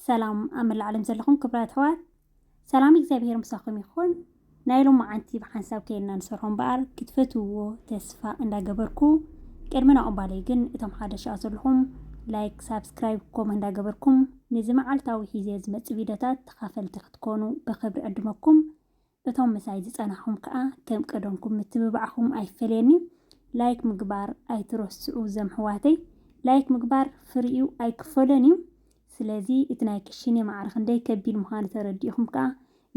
ሰላም أمر العالم زلكم كبرات هوات سلام እግዚአብሔር مساكم يكون نايلو معانتي بحنساب كينا نسرهم بقال كتفتوو تسفا እንዳገበርኩ ቅድመና ኦባለይ ግን እቶም ሓደሻ ዘለኹም ላይክ ሳብስክራይብ ኮም እንዳገበርኩም ንዝመዓልታዊ ሒዜ ዝመጽ ቪዲዮታት ተኻፈልቲ ክትኮኑ በኽብሪ ዕድመኩም እቶም መሳይ ዝጸናኹም ከዓ ከም ቀደምኩም ምትብባዕኹም ኣይፈለኒ ላይክ ምግባር ኣይትረስዑ ዘምሕዋተይ ላይክ ምግባር ፍሪኡ ኣይክፈለኒ ስለዚ እትናይ ክሽኔ ማዕረኽ እንደይ ከቢል ምዃኑ ተረዲእኹም ከዓ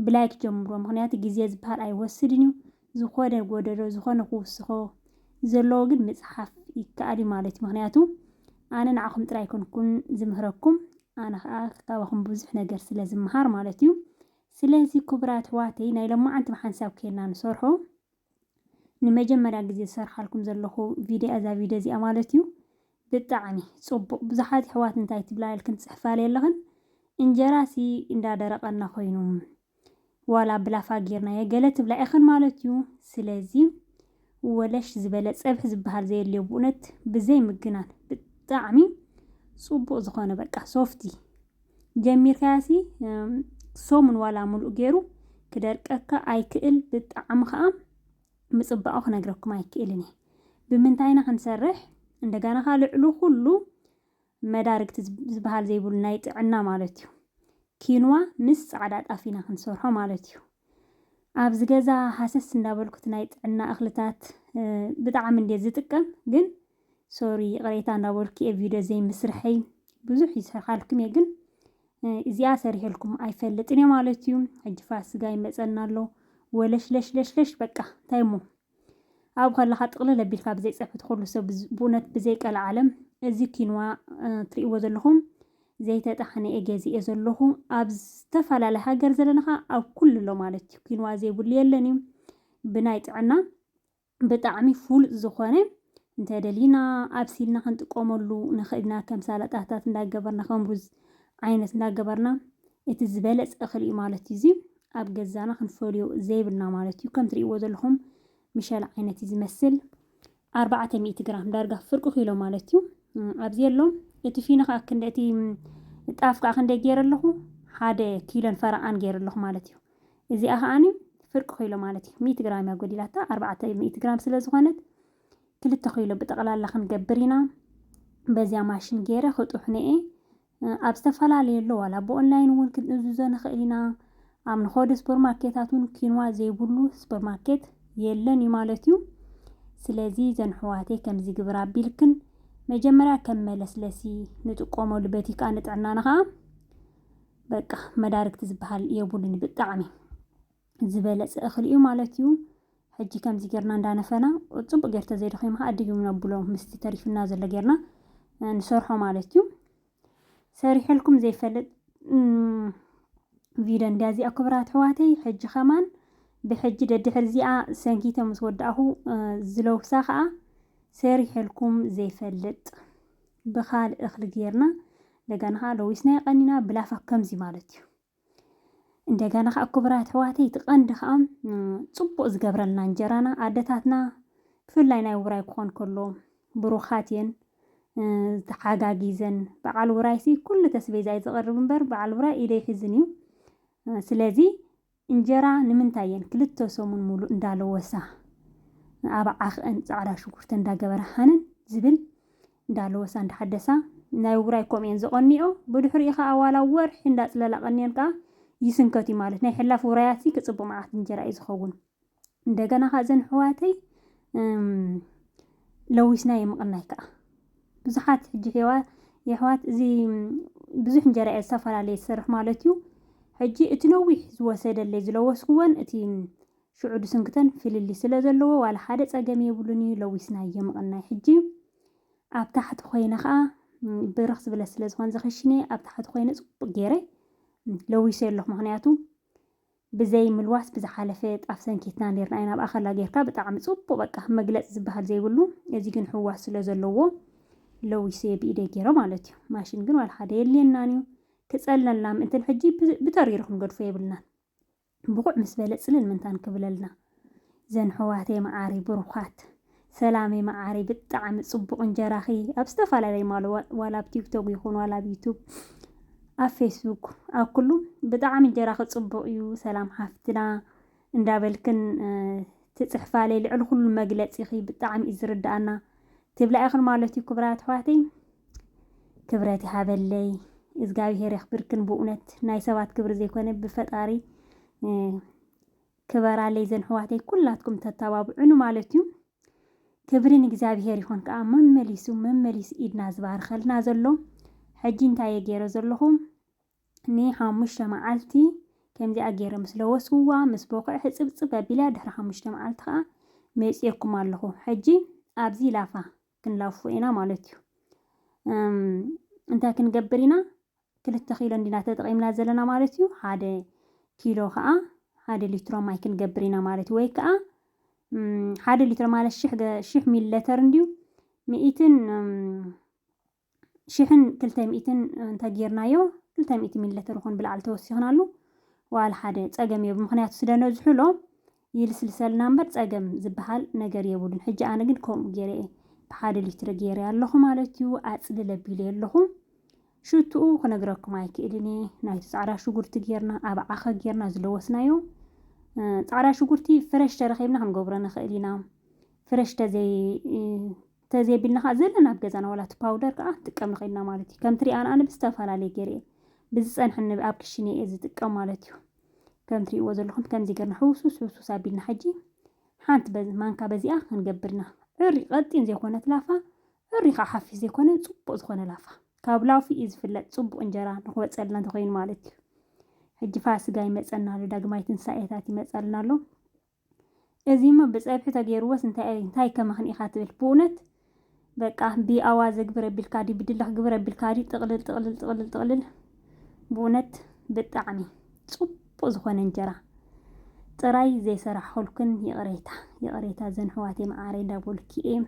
ብላይክ ጀምሮ ምክንያቱ ግዜ ዝበሃል ኣይወስድን ዝኾነ ጎደሎ ዝኾነ ክውስኾ ዘለዎ ግን መጽሓፍ ይከኣል ማለት ምክንያቱ ኣነ ንዓኹም ጥራይ ኮንኩን ዝምህረኩም ኣነ ከዓ ካብኹም ብዙሕ ነገር ስለ ዝምሃር ማለት እዩ ስለዚ ክቡራት ኣሕዋተይ ናይ ሎማዓንቲ ብሓንሳብ ከይና ንሰርሖ ንመጀመርያ ግዜ ዝሰርሓልኩም ዘለኹ ቪድዮ እዛ ቪድዮ እዚኣ ማለት እዩ ብጣዕሚ ጽቡቕ ብዙሓት ኣሕዋት እንታይ ትብላል ክንጽሕፋለ ኣለኽን እንጀራሲ እንዳደረቐና ኮይኑ ዋላ ብላፋ ጌርና የገለ ትብላ ኢኽን ማለት እዩ ስለዚ ወለሽ ዝበለ ፀብሒ ዝበሃል ዘየልዮ ብእውነት ብዘይ ምግናን ብጣዕሚ ጽቡቕ ዝኾነ በቃ ሶፍቲ ጀሚርካሲ ሶሙን ዋላ ሙሉእ ገይሩ ክደርቀካ ኣይክእል ብጣዕሚ ከዓ ምጽባቕ ክነግረኩም ኣይክእልን ብምንታይና ክንሰርሕ እንደገና ካልዕሉ ሁሉ መዳርግቲ ዝበሃል ዘይብሉ ናይ ጥዕና ማለት እዩ ኪንዋ ምስ ጻዕዳ ጣፊና ክንሰርሖ ማለት እዩ ኣብዚ ገዛ ሓሰስ እንዳበልኩት ናይ ጥዕና እኽልታት ብጣዕሚ እንዴት ዝጥቀም ግን ሶሪ ቅሬታ እንዳበልኩ ቪድዮ ዘይምስርሐይ ብዙሕ ይሰርሓልኩም ግን እዚኣ ሰሪሐልኩም ኣይፈልጥን ማለት እዩ ሕጂ ፋሲካ ይመፀና ኣሎ ወለሽ በቃ ታይሙ ኣብ ከለኻ ጥቕልል ኣቢልካ ብዘይ ፀብሒ ኩሉ ሰብ ብእውነት ብዘይ ቀል ዓለም እዚ ኪንዋ ትሪእዎ ዘለኹም ዘይተጣሕነ ገዚአ ዘለኹ ኣብ ዝተፈላለየ ሃገር ዘለናኻ ኣብ ኩሉ ሎ ማለት እዩ ኪንዋ ዘይብሉ የለን እዩ ብናይ ጥዕና ብጣዕሚ ፍሉጥ ዝኾነ እንተደሊና ኣብሲልና ክንጥቀመሉ ንኽእልና ከም ሳላጣታት እንዳገበርና ከም ሩዝ ዓይነት እንዳገበርና እቲ ዝበለፀ እኽሊ ማለት እዩ ኣብ ገዛና ክንፈልዮ ዘይብልና ማለት እዩ ከም ትሪእዎ ዘለኹም ምሸል ዓይነት ዝመስል 400 ግራም ዳርጋ ፍርቁ ኪሎ ማለት እዩ ኣብዚ ኣሎ እቲ ፊንኻ ክንደ እቲ ጣፍካ ክንደ ገይረ ኣለኹ 1 ኪሎን ፈርቓን ገይረ ኣለኹ ማለት እዩ እዚኣ ከዓኒ ፍርቁ ኪሎ ማለት እዩ 100 ግራም ያጎዲላታ 400 ግራም ስለ ዝኾነት 2 ኪሎ ብጠቕላላ ክንገብር ኢና በዚያ ማሽን ገይረ ክጡሕነኤ ኣብ ዝተፈላለዩ ኣሎ ዋላ ብኦንላይን እውን ክንእዝዞ ንኽእል ኢና ኣብ ንኾደ ሱፐርማርኬታት እውን ኪንዋ ዘይብሉ ሱፐርማርኬት የለን ማለት እዩ ስለዚ ዘንሕዋተይ ከምዚ ግብራ ቢልክን መጀመርያ ከም መለስለሲ ንጥቀመሉ በቲካ ንጥዕናና ከዓ በቃ መዳርግቲ ዝበሃል የብሉን ብጣዕሚ ዝበለፀ እኽሊ እዩ ማለት እዩ ሕጂ ከምዚ ጌርና እንዳነፈና ጽቡቕ ጌርተ ዘይደኺምካ ኣድጊም ነብሎ ምስቲ ተሪፍና ዘሎ ጌርና ንሰርሖ ማለት እዩ ሰሪሐልኩም ዘይፈልጥ ቪድዮ እንዳዚኣ ክቡራት ኣሕዋተይ ሕጂ ኸማን ብሕጂ ደድሕር እዚኣ ሰንኪተ ምስ ወዳእኹ ዝለውሳ ከዓ ሰሪሐልኩም ዘይፈልጥ ብኻልእ እኽሊ ጌርና እንደገና ከዓ ለዊስና ቀኒና ብላፋ ከምዚ ማለት እዩ እንደገና ከዓ ክቡራት ኣሕዋተይ ትቐንዲ ከዓ ጽቡቕ ዝገብረልና እንጀራና ኣደታትና ብፍላይ ናይ ውራይ ክኾን ከሎ ብሩኻት እየን ተሓጋጊዘን በዓል ውራይሲ ኩሉ ተስቤዛ ዝቐርብ እምበር በዓል ውራይ ኢለ ይሕዝን እዩ ስለዚ እንጀራ ንምንታይ እየን 2 ሰሙን ሙሉእ እንዳለወሳ ኣብ ዓኽአን ጻዕዳ ሽጉርቲ እንዳገበረሃንን ዝብል እንዳለወሳ እንዳሓደሳ ናይ ውራይ ከምኡን ዝቐኒኦ ብድሕሪኡ ከዓ ዋላ ወርሒ እንዳፅለላ ቀኒአን ከዓ ይስንከት እዩ ማለት ናይ ሕላፍ ውራያሲ ክጽቡቕ መዓት እንጀራ እዩ ዝኸውን እንደገና ከዓ ዘን ኣሕዋተይ ለዊስና የምቕናይ ከዓ ብዙሓት ሕጂ ኣሕዋት እዚ ብዙሕ እንጀራ እየ ዝተፈላለየ ዝሰርሕ ማለት እዩ ሕጂ እቲ ነዊሕ ዝወሰደለይ ዝለወስክዎን እቲ ሽዑ ስንክተን ፍልሊ ስለ ዘለዎ ዋላ ሓደ ፀገም የብሉኒ ለዊስና የምቕናይ ሕጂ ኣብ ታሕቲ ኮይነ ከዓ ብርኽ ዝበለ ስለ ዝኾን ዝኽሽነ ኣብ ታሕቲ ኮይነ ጽቡቕ ገይረ ለዊሰ ኣለኹ ምክንያቱ ብዘይ ምልዋስ ብዝሓለፈ ጣፍ ሰንኪትና ነርና ኢና ብኣኸላ ጌርካ ብጣዕሚ ጽቡቕ በቃ መግለፂ ዝበሃል ዘይብሉ እዚ ግን ሕዋስ ስለ ዘለዎ ለዊሰ ብኢደይ ገይረ ማለት እዩ ማሽን ግን ዋላ ሓደ የልየናን እዩ ክጸለልና ምእንትን ሕጂ ብተሪሩ ክንገድፎ የብልናን ብቑዕ ምስ በለ ጽልል ምንታን ክብለልና ዘን ኣሕዋተይ መዓሪ ብሩኻት ሰላመይ መዓሪ ብጣዕሚ ጽቡቕ እንጀራኺ ኣብ ዝተፈላለዩ ዋላ ኣብ ቲክቶክ ይኹን ዋላ ኣብ ዩቱብ ኣብ ፌስቡክ ኣብ ኩሉ ብጣዕሚ እንጀራ ክፅቡቅ እዩ ሰላም ሓፍትና እንዳበልክን ትፅሕፋለይ ልዕሊ ኩሉ መግለፂ ብጣዕሚ እዩ ዝርዳእና ትብላ ኢኹን ማለት እዩ ክቡራት ኣሕዋተይ ክብረት ይሃበለይ እግዚአብሔር የኽብርክን ብእውነት ናይ ሰባት ክብሪ ዘይኮነ ብፈጣሪ ክበራለይ ዘን ኣሕዋተይ ኩላትኩም ተተባብዑን ማለት እዩ ክብሪ ንእግዚአብሔር ይኹን ከዓ መመሊሱ ኢድና ዝባርኸልና ዘሎ ሕጂ እንታይ ገይረ ዘለኹም ን5 መዓልቲ ከምዚኣ ገይረ ምስ ለወስዋ ምስ ቦክዕ ሕፅብፅብ ኣቢላ ድሕሪ 5 መዓልቲ ከዓ መፂኩም ኣለኹ ሕጂ ኣብዚ ላፋ ክንላፉ ኢና ማለት እዩ እንታይ ክንገብር ኢና 2 ኪሎ እንዲና ተጠቒምና ዘለና ማለት እዩ 1 ኪሎ ከዓ 1 ሊትሮ ማይ ክንገብር ኢና ማለት እዩ ወይ ከዓ 1 ሊትሮ ማለት 1000 ሚሊ ሊትር እንዲሁ 200 እንታይ ጌርናዮ 200 ሚሊ ሊትር ይኹን ብላዕሊ ተወሲኽናሉ ዋል ሓደ ፀገም የብሉ ምክንያቱ ስለነዝሕሎ ይልስልሰልና እምበር ፀገም ዝበሃል ነገር የብሉን ሕጂ ኣነ ግን ከምኡ ገይረ ብ1 ሊትር ገይረ ኣለኹ ማለት እዩ ኣፅልለ ኣቢለ ኣለኹ ሽቱኡ ክነግረኩም ኣይክእልን ናይቲ ፃዕዳ ሽጉርቲ ጌርና ኣብ ዓኸ ጌርና ዝለወስናዮ ፃዕዳ ሽጉርቲ ፍረሽ ተረኺብና ክንገብሮ ንኽእል ኢና ፍረሽ ተዘይብልና ከዓ ዘለና ኣብ ገዛና ዋላቲ ፓውደር ከዓ ጥቀም ንኽእልና ማለት እዩ ከም ትሪኣና ኣነ ብዝተፈላለየ ገይረ ብዝፀንሐኒ ኣብ ክሽነ እየ ዝጥቀም ማለት እዩ ከም ትሪእዎ ዘለኹም ከምዚ ጌርና ሕውሱስ ኣቢልና ሕጂ ሓንቲ ማንካ በዚኣ ክንገብርና ዕሪ ቀጢን ዘይኮነት ላፋ ዕሪ ከዓ ሓፊስ ዘይኮነ ፅቡቅ ዝኾነ ላፋ ካብ ላውፊ እዩ ዝፍለጥ ፅቡቅ እንጀራ ንክወፀልና እንተኮይኑ ማለት እዩ ሕጂ ፋሲጋ ይመፀልና ኣሎ ዳግማይ ትንሳኤታት ይመፀልና ኣሎ እዚ ሞ ብፀብሒ ተገይርዎስ እንታይ ከመኽን ኢኻ ትብል ብእውነት በቃ ብኣዋዘ ግብረ ኣቢልካ ዲ ብድልኽ ግብረ ኣቢልካ ዲ ጥቕልል ብእውነት ብጣዕሚ ፅቡቅ ዝኾነ እንጀራ ጥራይ ዘይሰራሕኩልክን ይቕሬታ ዘን ኣሕዋተይ መዓረይ እንዳበልኩ እየ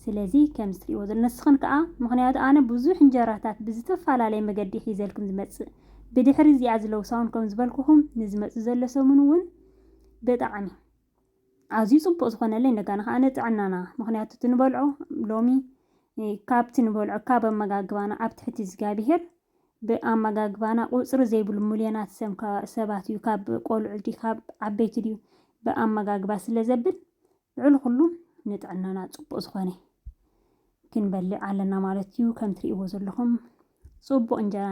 ስለዚ ከምዚ ትሪእዎ ዘሎ ንስኽን ከዓ ምክንያቱ ኣነ ብዙሕ እንጀራታት ብዝተፈላለየ መገዲ ሒዘልኩም ዝመፅእ ብድሕሪ እዚኣ ዝለውሳውን ከም ዝበልኩኹም ንዝመፅእ ዘሎ ሰሙን እውን ብጣዕሚ ኣዝዩ ፅቡቅ ዝኾነለይ እንደገና ከዓ ንጥዕናና ምክንያቱ ትንበልዖ ሎሚ ካብቲ ንበልዖ ካብ ኣመጋግባና ኣብ ትሕቲ እግዚኣብሔር ብኣመጋግባና ቁፅሪ ዘይብሉ ሚልዮናት ሰባት እዩ ካብ ቆልዑ ዲ ካብ ዓበይቲ ድዩ ብኣመጋግባ ስለ ዘብል ልዕሊ ኩሉ ንጥዕናና ፅቡቅ ዝኾነ ክንበልዕ ኣለና ማለት እዩ ከም ትሪእዎ ዘለኹም ፅቡቅ እንጀራ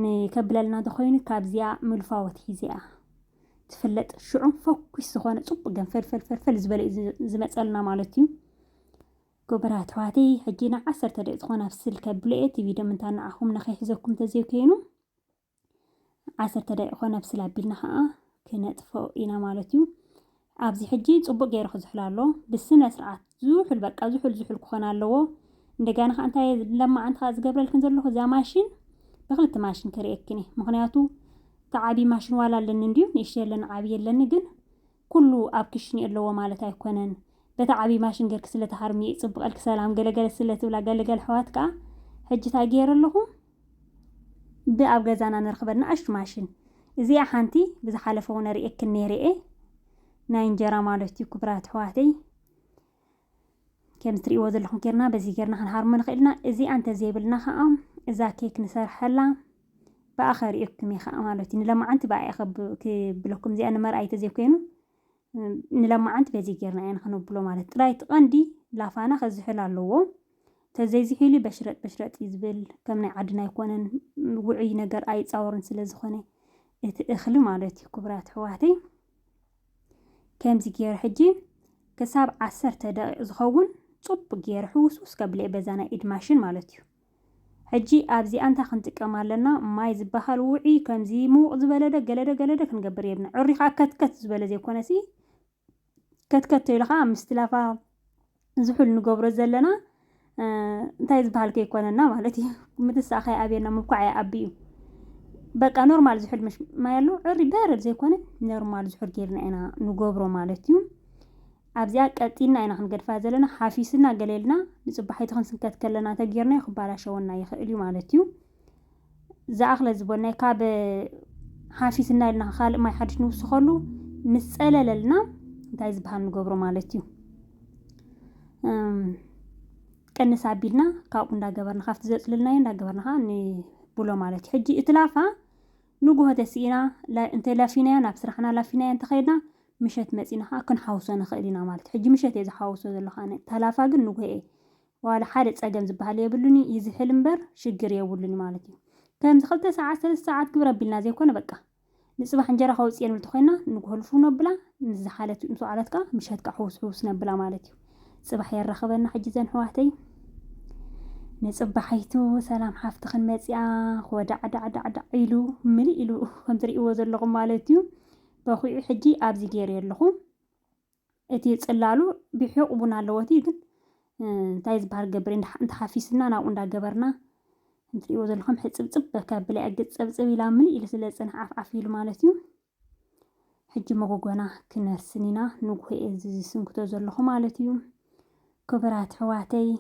ንከብለልና እንተኮይኑ ካብዚኣ ምልፋወት ሒዚኣ ትፍለጥ ሽዑ ፎኩስ ዝኾነ ፅቡቅ ገንፈል ፈልፈል ዝበለ ዝመፀልና ማለት እዩ ክቡራት ኣሕዋተይ ሕጂ ን10 ደቂቃ ዝኾነ ኣብስል ከብለ እየ ቲቪ ዶ ምንታይ ንዓኹም ንኸይሕዘኩም ተዘይኮይኑ 10 ደቂቃ ዝኾነ ኣብስል ኣቢልና ከዓ ክነጥፎ ኢና ማለት እዩ ኣብዚ ሕጂ ፅቡቅ ገይሩ ክዝሕል ኣሎ ብስነ ስርዓት ዝውሕል በቃ ዝውሕል ክኾን ኣለዎ እንደገና ከዓ እንታይ ለማዓንቲ ከዓ ዝገብረልክን ዘለኹ እዛ ማሽን ብክልተ ማሽን ከርእየክን እየ ምክንያቱ ተዓቢ ማሽን ዋላ ኣለኒ እንድዩ ንእሽተይ ኣለኒ ዓብይ ኣለኒ ግን ኩሉ ኣብ ክሽኒ ኣለዎ ማለት ኣይኮነን በተዓቢ ማሽን ጌርክ ስለተሃርሚ ፅቡቀልክ ሰላም ገለገለ ስለትብላ ገለገለ ኣሕዋት ከዓ ሕጂ እንታይ ገይረ ኣለኹ ብኣብ ገዛና ንረኽበና ንእሽቱ ማሽን እዚኣ ሓንቲ ብዝሓለፈ እውን ርእየክን ነይረ ናይ እንጀራ ማለት እዩ ክቡራት ኣሕዋተይ ከም ትሪእዎ ዘለኹም ጌርና በዚ ጌርና ክንሃርሞ ንኽእልና እዚኣ እንተዘይብልና ከዓ እዛ ኬክ ንሰርሐላ በኣ ኸርእየኩም እየ ከዓ ማለት እዩ ንለማዓንቲ በኣ ክብለኩም እዚኣ ንመርኣይ ተዘይኮይኑ ንለማዓንቲ በዚ ጌርና እየ ንክነብሎ ማለት ጥራይ ትቐንዲ ላፋና ከዝሕል ኣለዎ ተዘይዝሒሉ በሽረጥ እዩ ዝብል ከም ናይ ዓድና ኣይኮነን ውዑይ ነገር ኣይፃወርን ስለ ዝኾነ እቲ እኽሊ ማለት እዩ ክቡራት ኣሕዋተይ ከምዚ ገይረ ሕጂ ክሳብ 10 ደቂቕ ዝኸውን ፅቡቅ ገይረ ሕውስውስ ከብለ በዛ ናይ ኢድ ማሽን ማለት እዩ ሕጂ ኣብዚኣ እንታይ ክንጥቀም ኣለና ማይ ዝበሃል ውዑይ ከምዚ ምውቕ ዝበለደ ገለደ ክንገብር የብና ዕሪኻ ከትከት ዝበለ ዘይኮነሲ ከትከት ኢሉ ከዓ ምስቲ ላፋ ዝሑል ንገብሮ ዘለና እንታይ ዝበሃል ከይኮነና ማለት እዩ ምትሳኸ ኣብየና ምብኳዕ ኣቢ እዩ በቃ ኖርማል ዝሑል ማይ ኣሎ ዕሪ በረድ ዘይኮነ ኖርማል ዝሑል ጌርና ኢና ንገብሮ ማለት እዩ ኣብዚኣ ቀጢና ኢና ክንገድፋ ዘለና ሓፊስና ገሌልና ንፅባሒቱ ክንስንከት ከለና ተጌርና ክባላሸወና ይኽእል እዩ ማለት እዩ ዝኣኽለ ዝበልናይ ካብ ሓፊስና ኢልና ካልእ ማይ ሓድሽ ንውስኸሉ ምስ ፀለለልና እንታይ ዝበሃል ንገብሮ ማለት እዩ ቀንስ ኣቢልና ካብኡ እንዳገበርና ካብቲ ዘፅልልናዮ እንዳገበርና ከዓ بلو مالتي حجي اتلافا نقوها تسينا لا انت لافينا ناب سرحنا لافينا انت خيرنا مشت مزينا كن حوسنا خيرنا مالتي حجي مشت إذا حوسو ذا لخانة تلافا قل نقوه إيه ولا حادث أجمز بحالي يبلوني يزحل مبر شجر يقولني مالتي كم دخلت ساعة 3 ساعات كبر بالنا زي كنا بقى نصبح نجرا خوص يعني ملتخينا نقول الفون بلا نزحالت مسؤالتك مش هتك حوس نبلا مالتي صباح يرخبنا حجزن حواتي نصبحيتو سلام حافت خنمصيا ودع دع دع دع إلو ملي إلو كم تريقوا زلقم مالتيو بخوي حجي أبزي جيري اللخو اتي تصلالو بحقوبنا اللواتي كن تايز بحر قبرين انت حافيسنا ناقوندا قبرنا تريقوا زلقم حتصبصب بكابلي أقد صبصب إلا ملي إلو سلسن عفيلو مالتيو حجي مغوغونا كنرسنينا نوغوه إزي سنكتو زلقو مالتيو كبرات حواتي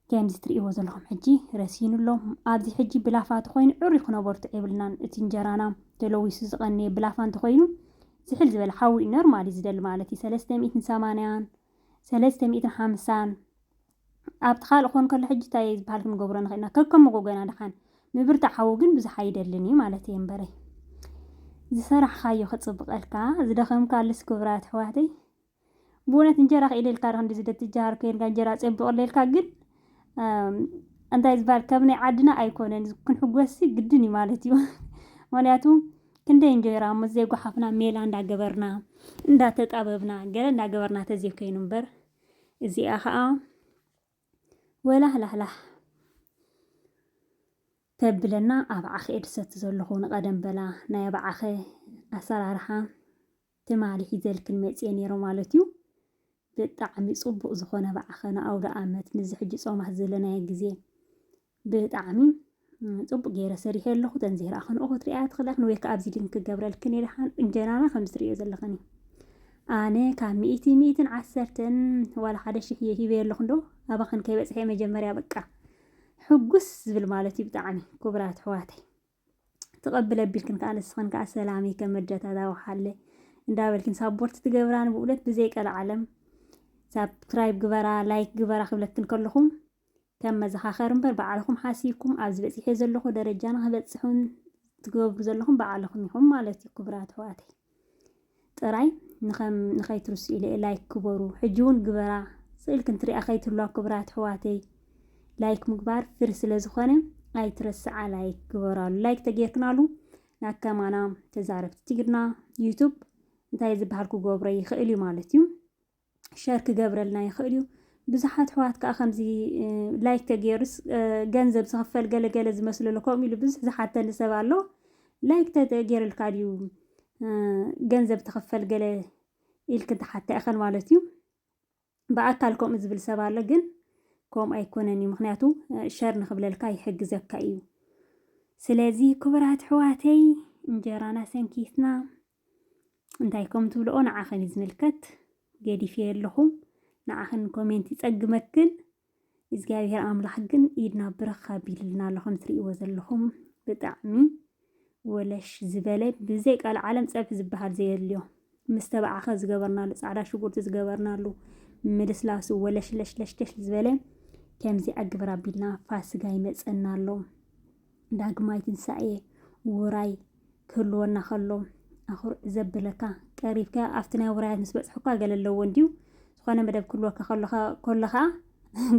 كم تريقوا زلهم حجي راسين لهم أبدي حجي بلافات خوين عريق نبرت قبلنا تنجرانا تلويس زغني بلافان تخوينو زحل زبل حاوي نورمالي زدل مالتي 380 350 أبد خال أخوان كل حجي تايز بحالكم قبرنا خينا كلكم مقوقنا دخان مبرت حاوقن بزحايد اللني مالتي ينبري زي صراح خايو ختصبق الكا زدخم كالس كبرات حواتي بونة تنجرا إلي الكارهن دي زدت تجار كين كان جرا صبق اللي الكا قد أنت إزبال كابني عادنا أيكونن كن حقوسي قدني مالتيو مالياتو كندا إنجيرا مزيقو حفنا ميلا ندا قبرنا ندا تتقببنا قال ندا قبرنا تزيو كي نمبر إزي أخا ولا لا تبلنا أبعخي إرسات زلخون قدم بلا نايا بعخي أسرارها تمالي حيزال كلمة ينيرو مالتيو بطعمي صبق زخونه بعخنا أو لأمت نزحجي صومح زلنا يجزي بطعمي صبق غير سريح اللخو تنزير أخن أخو تريات خلاق نويك أبزي دينك قبر الكني لحان إنجنانا 5 ريو زلخني أنا كان 110 ولا حدا شي هي بير لخندو أبخن كي بس هي مجمريا بقى حقوس بالمالتي بطعمي كبرات حواتي تقبل بيلكن كان السخن كأسلامي كمرجت هذا وحالي ندابلكن سابورت تقبران بقولت بزيك العالم سبسكرايب جبرا لايك جبرا خبلتكن كلكم كم مزخاخر مبر بعلكم حاسيكم أز بسيح زلخو درجانا هبتصحون تقبروا زلخم بعلكم يهم مالتي كبرات حواتي تراي نخيت رسي إلي لايك كبروا حجون جبرا سئلكن تري أخيت الله كبرات حواتي لايك مكبار فرس لزخانه أي ترسع لايك جبرا لايك تجيكنالو ناكا معنا تزارف تجرنا يوتيوب انتاي زبهالكو جبرا يخيلي مالتيو شارك قبرلنا يخليو بزحات حوات كأخمزي لايك تجيرس جنزب صفل جل زمسلو لكم يلو بزحات تنسبالو لايك تجير الكاديو جنزب تخفل جل يلكن حتى أخن مالتيو بأكلكم إزبل سبالو جن كوم أيكونني مخنياتو شار نخبل الكاي حق زكايو سلازي كبرات حواتي انجرانا سنكيثنا انتايكم تبلقون عاخن زملكت قادي فيه لهم نعخن كومنتي تقمكن إزجابير عامل حقن إيدنا برخا بيلنا لهم تريقوا زلهم بطعمي ولش زبالة بزيك العالم سأف زبهال زي اليوم مستبع خز قبرنا له سعدا شبورت زقبرنا له مدسلاسو ولش لش زبالة كم زي أقبر بيلنا فاسقاي متسألنا له داق مايتن سعيه وراي كلونا خلو أخر زبلكا قريبك أفتنا ورايات نسبة حقا قال اللو ونديو سخوانا مدب كلها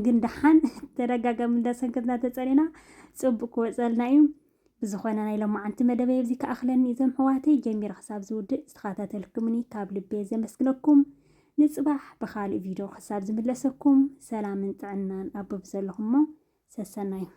قندحان ترقاقا من داسن كتنا تسألنا صبك وصلنا يوم بزخوانا نايلو معنت مدب يبزي كأخلاني زم حواتي جمير خساب زود استخاتات لكمني كابل بيزي مسكنكم نصبح بخالي فيديو خساب زملسكم سلام انتعنان أبو بزلهم سسنايو